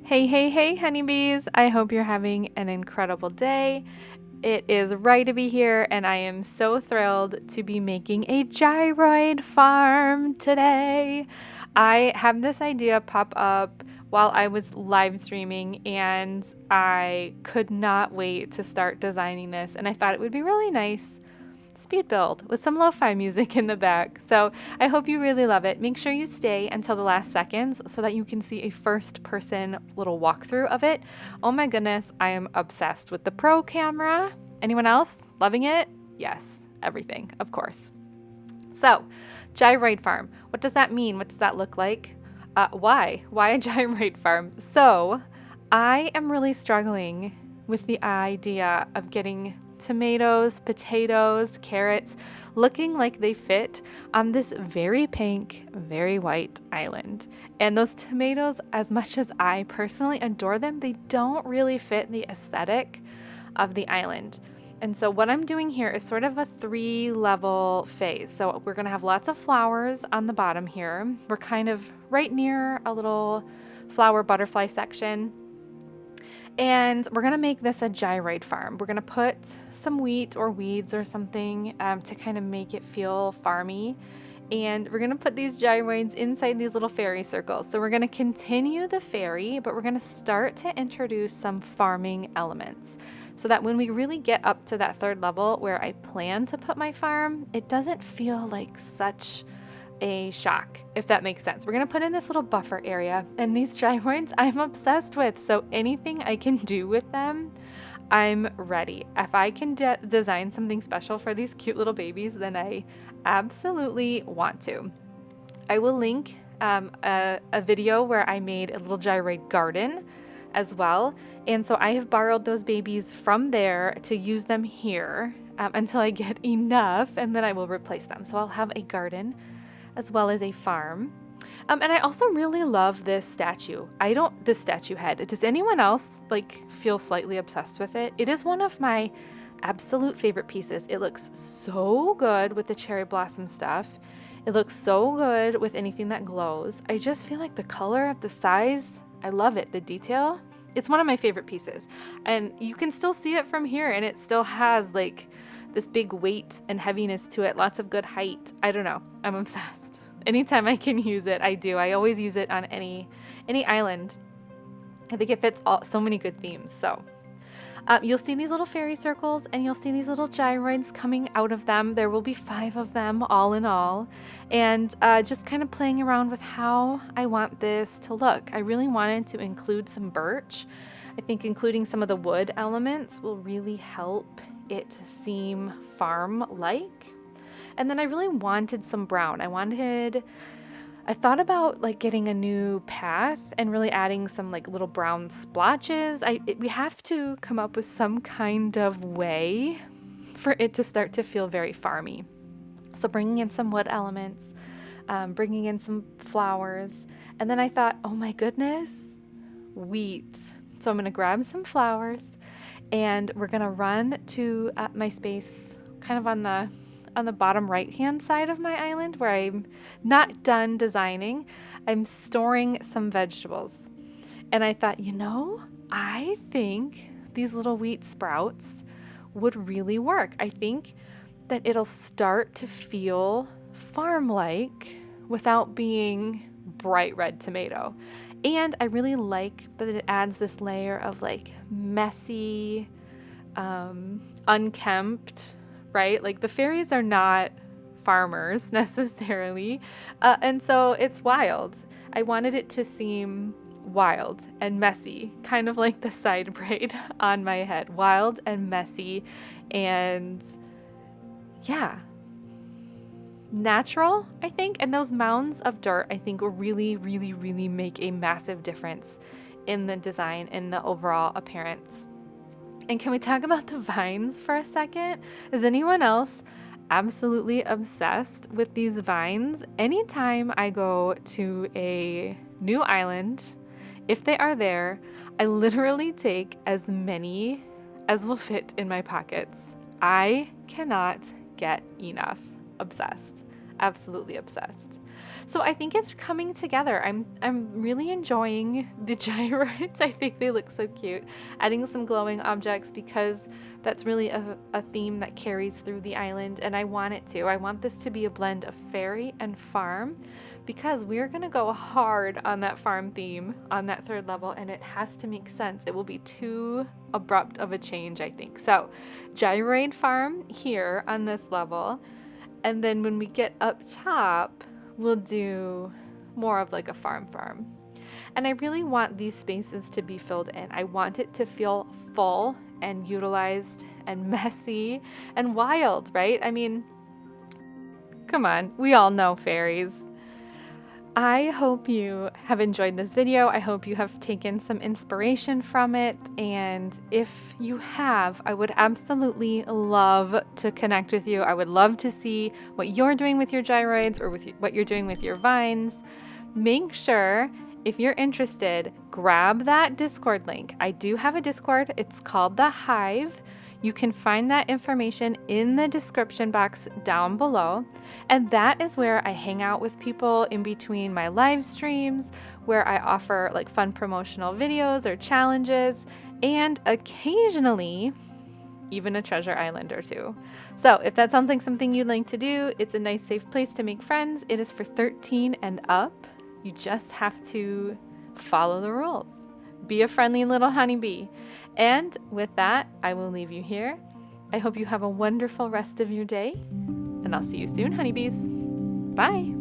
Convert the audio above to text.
Hey, hey, hey, honeybees! I hope you're having an incredible day. It is right to be here, and I am so thrilled to be making a gyroid farm today. I have this idea pop up while I was live streaming, and I could not wait to start designing this, and I thought it would be really nice speed build with some lo-fi music in the back. So I hope you really love it. Make sure you stay until the last seconds so that you can see a first person little walkthrough of it. Oh my goodness, I am obsessed with the pro camera. Anyone else loving it? Yes, everything, of course. So, gyroid farm. What does that mean? What does that look like? Why? Why a gyroid farm? So, I am really struggling with the idea of getting tomatoes, potatoes, carrots looking like they fit on this very pink, very white island. And those tomatoes, as much as I personally adore them, they don't really fit the aesthetic of the island. And so what I'm doing here is sort of a 3-level phase. So we're going to have lots of flowers on the bottom here. We're kind of right near a little flower butterfly section. And we're going to make this a gyroid farm. We're going to put some wheat or weeds or something to kind of make it feel farmy. And we're going to put these gyroids inside these little fairy circles. So we're going to continue the fairy, but we're going to start to introduce some farming elements so that when we really get up to that 3rd level where I plan to put my farm, it doesn't feel like such a shock, if that makes sense. We're going to put in this little buffer area, and these gyroids I'm obsessed with. So anything I can do with them, I'm ready. If I can design something special for these cute little babies, then I absolutely want to. I will link a video where I made a little gyroid garden as well. And so I have borrowed those babies from there to use them here until I get enough, and then I will replace them. So I'll have a garden as well as a farm. And I also really love this statue. This statue head. Does anyone else feel slightly obsessed with it? It is one of my absolute favorite pieces. It looks so good with the cherry blossom stuff. It looks so good with anything that glows. I just feel like the color, the size, I love it. The detail, it's one of my favorite pieces. And you can still see it from here, and it still has this big weight and heaviness to it. Lots of good height. I don't know. I'm obsessed. Anytime I can use it, I do. I always use it on any island. I think it fits so many good themes. So you'll see these little fairy circles, and you'll see these little gyroids coming out of them. There will be 5 of them all in all. And just kind of playing around with how I want this to look. I really wanted to include some birch. I think including some of the wood elements will really help it seem farm-like. And then I really wanted some brown. I thought about getting a new path and really adding some little brown splotches. We have to come up with some kind of way for it to start to feel very farmy. So bringing in some wood elements, bringing in some flowers. And then I thought, oh my goodness, wheat. So I'm going to grab some flowers, and we're going to run to my space kind of on the bottom right-hand side of my island where I'm not done designing. I'm storing some vegetables. And I thought, I think these little wheat sprouts would really work. I think that it'll start to feel farm-like without being bright red tomato. And I really like that it adds this layer of messy, unkempt, right? The fairies are not farmers necessarily. And so it's wild. I wanted it to seem wild and messy, kind of like the side braid on my head. Wild and messy and natural, I think. And those mounds of dirt, I think, will really, really, really make a massive difference in the design and the overall appearance. And can we talk about the vines for a second? Is anyone else absolutely obsessed with these vines? Anytime I go to a new island, if they are there, I literally take as many as will fit in my pockets. I cannot get enough. Obsessed. Absolutely obsessed. So I think it's coming together. I'm really enjoying the gyroids. I think they look so cute. Adding some glowing objects because that's really a theme that carries through the island, and I want it to. I want this to be a blend of fairy and farm because we're gonna go hard on that farm theme on that 3rd level, and it has to make sense. It will be too abrupt of a change, I think. So gyroid farm here on this level, and then when we get up top, we'll do more of like a farm. And I really want these spaces to be filled in. I want it to feel full and utilized and messy and wild, right? I mean, come on, we all know fairies. I hope you have enjoyed this video. I hope you have taken some inspiration from it. And if you have, I would absolutely love to connect with you. I would love to see what you're doing with your gyroids or with what you're doing with your vines. Make sure, if you're interested, grab that Discord link. I do have a Discord. It's called The Hive. You can find that information in the description box down below. And that is where I hang out with people in between my live streams, where I offer like fun promotional videos or challenges, and occasionally even a treasure island or two. So if that sounds like something you'd like to do, it's a nice safe place to make friends. It is for 13 and up. You just have to follow the rules. Be a friendly little honeybee. And with that, I will leave you here. I hope you have a wonderful rest of your day, and I'll see you soon, honeybees. Bye.